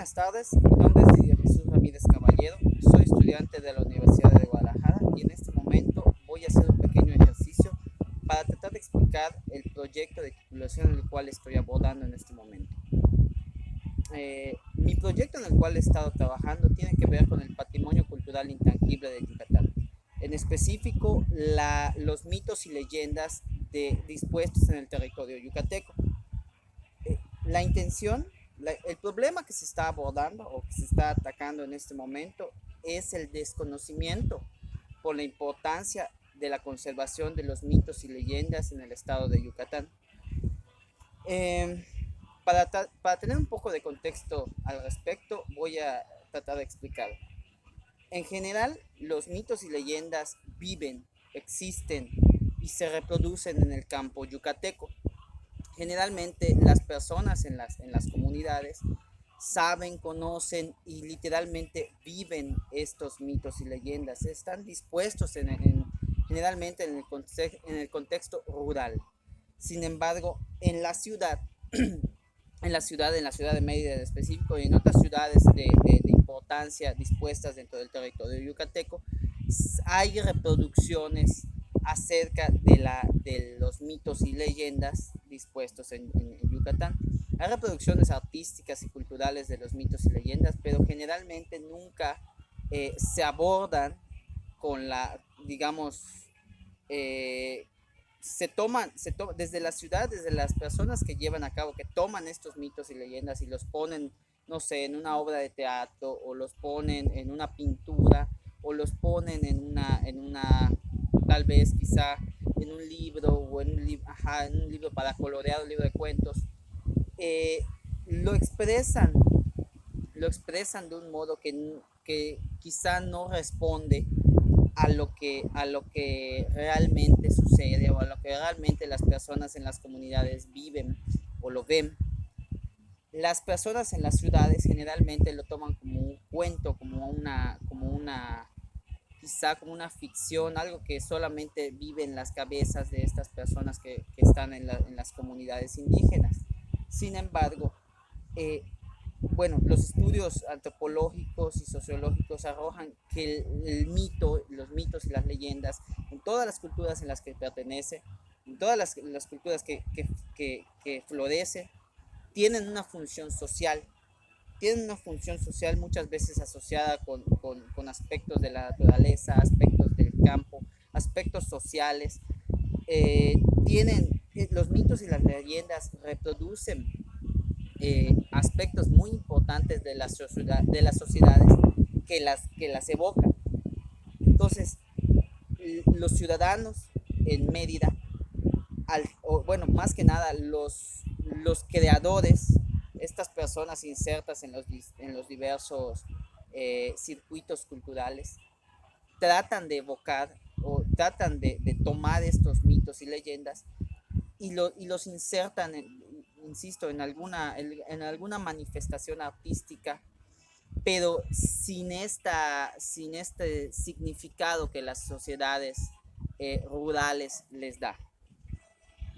buenas tardes. Mi nombre es Didier Jesús Ramírez Caballero. Soy estudiante de la Universidad de Guadalajara y en este momento voy a hacer un pequeño ejercicio para tratar de explicar el proyecto de titulación en el cual estoy abordando en este momento. Mi proyecto en el cual he estado trabajando tiene que ver con el patrimonio cultural intangible de Yucatán. En específico, los mitos y leyendas dispuestos en el territorio yucateco. La intención, el problema que se está abordando o que se está atacando en este momento es el desconocimiento por la importancia de la conservación de los mitos y leyendas en el estado de Yucatán. Eh, para tener un poco de contexto al respecto, voy a tratar de explicar. En general, los mitos y leyendas viven, existen y se reproducen en el campo yucateco. Generalmente las personas en las comunidades saben, conocen y literalmente viven estos mitos y leyendas. Están dispuestos generalmente en el contexto rural. Sin embargo, en la ciudad de Mérida en específico y en otras ciudades de importancia dispuestas dentro del territorio yucateco, hay reproducciones acerca de los mitos y leyendas dispuestos en Yucatán. Hay reproducciones artísticas y culturales de los mitos y leyendas, pero generalmente nunca se abordan con digamos, eh, desde la ciudad, desde las personas que llevan a cabo, que toman estos mitos y leyendas y los ponen, no sé, en una obra de teatro, o los ponen en una pintura, o los ponen tal vez quizá en un libro, o en un libro para colorear, un libro de cuentos, eh, lo expresan, lo expresan de un modo que quizá no responde a lo que realmente sucede o a lo que realmente las personas en las comunidades viven o lo ven. Las personas en las ciudades generalmente lo toman como un cuento, quizá como una ficción, algo que solamente vive en las cabezas de estas personas que están en las comunidades indígenas. Sin embargo, eh, bueno, los estudios antropológicos y sociológicos arrojan que los mitos y las leyendas, en todas las culturas en las que pertenece, en todas las culturas que florece, tienen una función social. Tienen una función social muchas veces asociada con aspectos de la naturaleza, aspectos del campo, aspectos sociales. Eh, los mitos y las leyendas reproducen aspectos muy importantes de las sociedades que las evocan. Entonces, los ciudadanos en Mérida, bueno, más que nada los creadores, estas personas insertas en los diversos circuitos culturales, tratan de evocar o tratan de tomar estos mitos y leyendas y los insertan, insisto, en alguna manifestación artística, pero sin este significado que las sociedades rurales les da.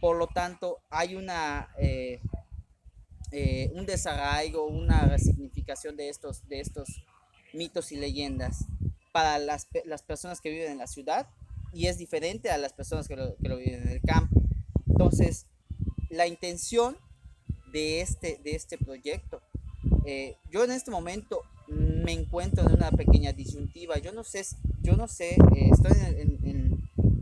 Por lo tanto, hay un desarraigo, una resignificación de estos mitos y leyendas para las personas que viven en la ciudad, y es diferente a las personas que lo viven en el campo. Entonces, la intención de este proyecto, yo en este momento me encuentro en una pequeña disyuntiva. Yo no sé, estoy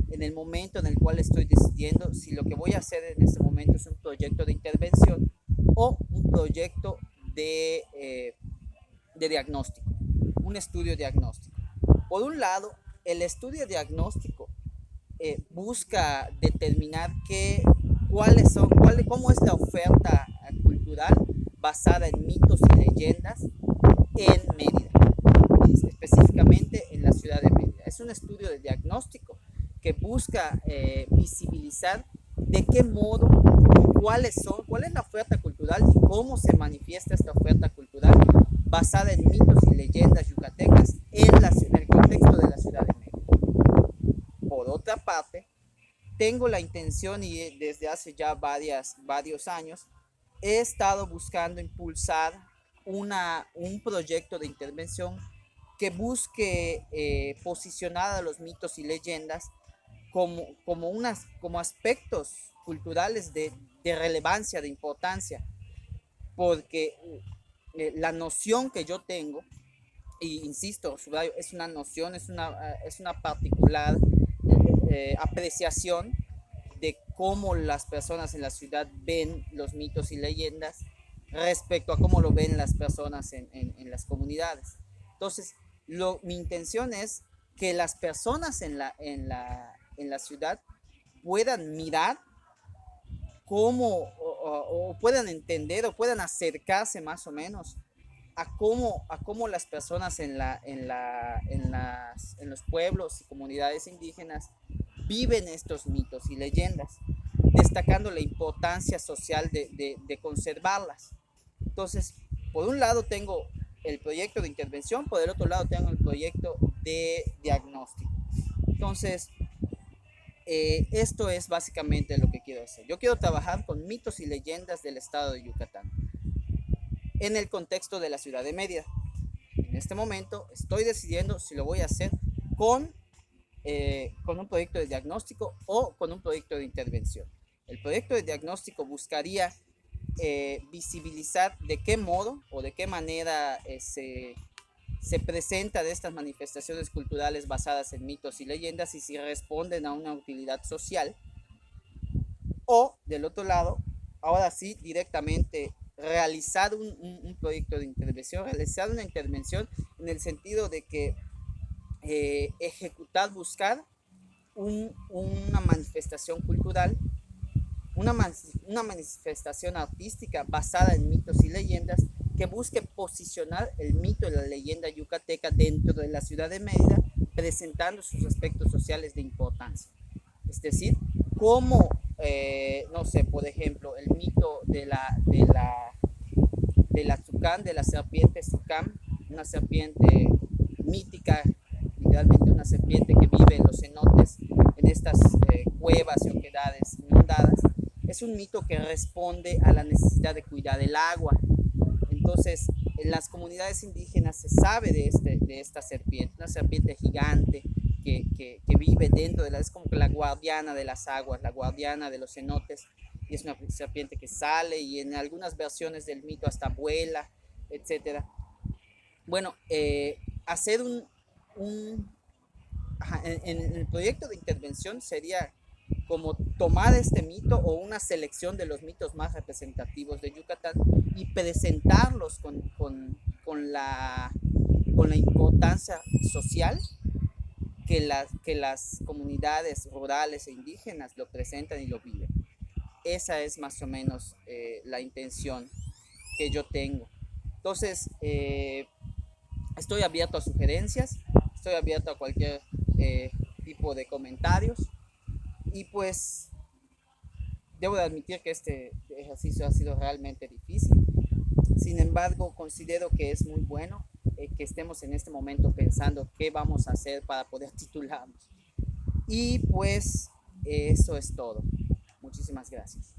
en el momento en el cual estoy decidiendo si lo que voy a hacer en este momento es un proyecto de intervención o un proyecto de diagnóstico, un estudio diagnóstico. Por un lado, el estudio diagnóstico busca determinar cómo es la oferta cultural basada en mitos y leyendas en Mérida, específicamente en la ciudad de Mérida. Es un estudio de diagnóstico que busca visibilizar de qué modo, cuál es la oferta cultural y cómo se manifiesta esta oferta cultural basada en mitos y leyendas yucatecas en el contexto de la ciudad de Mérida. Por otra parte, tengo la intención, y desde hace ya varios años he estado buscando impulsar un proyecto de intervención que busque posicionar a los mitos y leyendas como aspectos culturales de relevancia, de importancia, porque la noción que yo tengo, y insisto, subrayo, es una noción, es una particular apreciación de cómo las personas en la ciudad ven los mitos y leyendas respecto a cómo lo ven las personas en las comunidades. Entonces, mi intención es que las personas en la ciudad puedan mirar cómo o puedan entender o puedan acercarse más o menos a cómo las personas en los pueblos y comunidades indígenas viven estos mitos y leyendas, destacando la importancia social de conservarlas. Entonces, por un lado tengo el proyecto de intervención, por el otro lado tengo el proyecto de diagnóstico. Entonces, esto es básicamente lo que quiero hacer. Yo quiero trabajar con mitos y leyendas del estado de Yucatán en el contexto de la ciudad de Mérida. En este momento estoy decidiendo si lo voy a hacer con, con un proyecto de diagnóstico o con un proyecto de intervención. El proyecto de diagnóstico buscaría visibilizar de qué modo o de qué manera se presenta de estas manifestaciones culturales basadas en mitos y leyendas y si responden a una utilidad social. O del otro lado, ahora sí, directamente realizar un proyecto de intervención, realizar una intervención en el sentido de que ejecutar, buscar una manifestación cultural, una manifestación artística basada en mitos y leyendas que busque posicionar el mito y la leyenda yucateca dentro de la ciudad de Mérida, presentando sus aspectos sociales de importancia. Es decir, cómo, no sé, por ejemplo, el mito de la Tucán, de la serpiente Tucán, una serpiente mítica, literalmente una serpiente que vive en los cenotes, en estas cuevas y oquedades inundadas, es un mito que responde a la necesidad de cuidar el agua. Entonces, en las comunidades indígenas se sabe de esta serpiente, una serpiente gigante que vive dentro de es como que la guardiana de las aguas, la guardiana de los cenotes, y es una serpiente que sale y en algunas versiones del mito hasta vuela, etcétera. Bueno, hacer un en el proyecto de intervención sería como tomar este mito o una selección de los mitos más representativos de Yucatán y presentarlos con la importancia social que las comunidades rurales e indígenas lo presentan y lo viven. Esa es más o menos la intención que yo tengo. Entonces, estoy abierto a sugerencias, estoy abierto a cualquier tipo de comentarios y pues debo de admitir que este ejercicio ha sido realmente difícil. Sin embargo, considero que es muy bueno que estemos en este momento pensando qué vamos a hacer para poder titularnos. Y pues eso es todo. Muchísimas gracias.